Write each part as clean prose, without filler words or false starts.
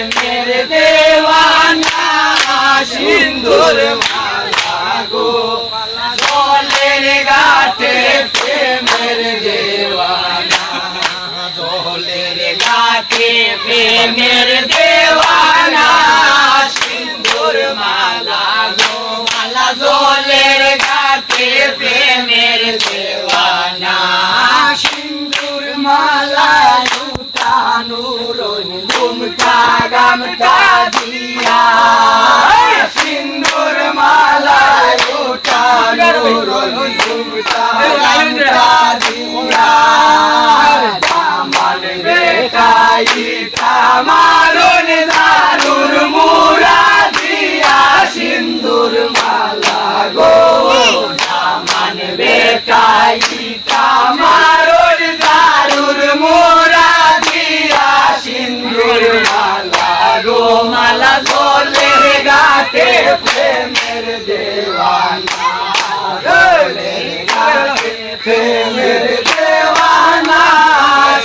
প্রেমের দেওয়ানা সিন্দুর মালা গো জলের ঘাটে প্রেমের দেওয়ানা জলের ঘাটে প্রেমের দেওয়ানা সিন্দুর মালা গো মালা জলের ঘাটে প্রেমের দেওয়ানা সিন্দুর মালা লুটানোর ঘুমটা গামটা দিয়া সিন্দুর মালা লুটানোর ঘুমটা গামটা দিয়া দামান বেটাই তামারুন দারুর মুরা দিয়া সিন্দুর মালা গো দামান বেটাই তামারুন দারুর মুরা দিয়া সিন্দুর মালা গো মালা জলের ঘাটে প্রেমের দেওয়ানা জলের ঘাটে প্রেমের দেওয়ানা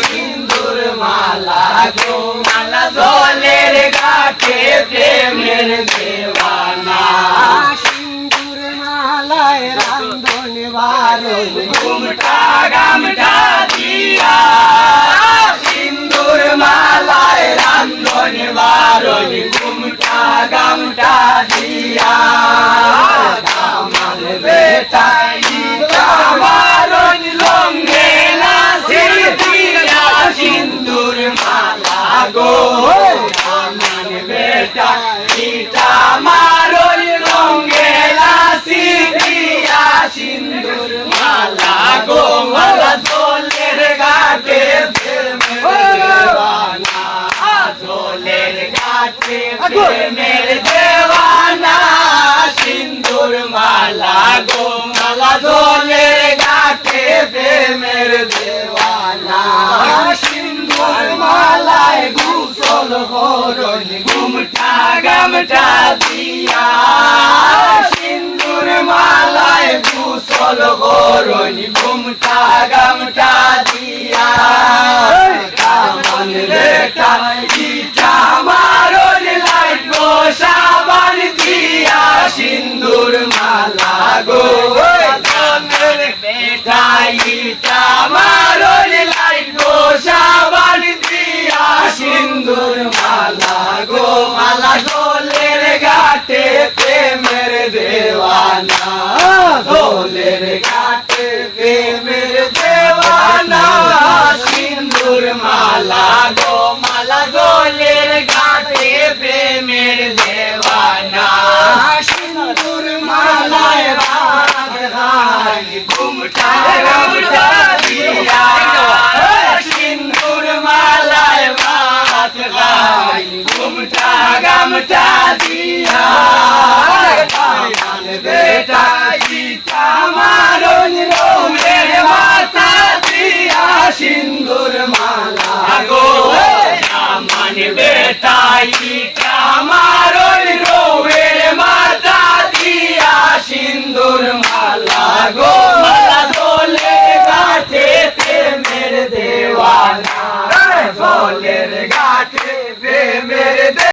সিন্দুর মালা গো মালা জলের ঘাটে প্রেমের দেওয়ানা সিন্দুর মালায় রান্ধন বারণ ঘুমটা গামটা দিয়া সিন্দুর মালায় রান্ধন বারণ ঘুমটা গামটা দিয়া দামান বেটাই তামারুন লঙ্গে নাচি দিয়া সিন্দুর মালা গো দামান বেটাই তামারুন লঙ্গে নাচি দিয়া সিন্দুর মালা গো মালা জলের ঘাটে প্রেমের দেওয়ানা জলের ঘাটে প্রেমের দেওয়ানা সিন্দুর মালা গো মালা জলের ঘাটে প্রেমের দেওয়ানা সিন্দুর মালায় গোসল হরণ ঘুমটা গামটা দিয়া সিন্দুর মালায় গোসল হরণ ঘুমটা গামটা দিয়া দামান বেটাই তামারুন লাগবো সাবান দিয়া সিন্দুর মালা গো দামান বেটাই তামারুন লাগবো সাবান দিয়া সিন্দুর মালা গো মালা জলের ঘাটে প্রেমের দেওয়ানা জলের ঘাটে প্রেমের দেওয়ানা সিন্দুর মালা গো মালা জলের ঘাটে প্রেমের দেওয়ানা সিন্দুর মালায় রাত খাই ঘুমটা গামটা দিয়া সিন্দুর মালায় রাত খাই ঘুমটা গামটা দিয়া দামান বেটাই তামারুন রঙের মাথা দিয়া সিন্দুর মালা গো দামান বেটাই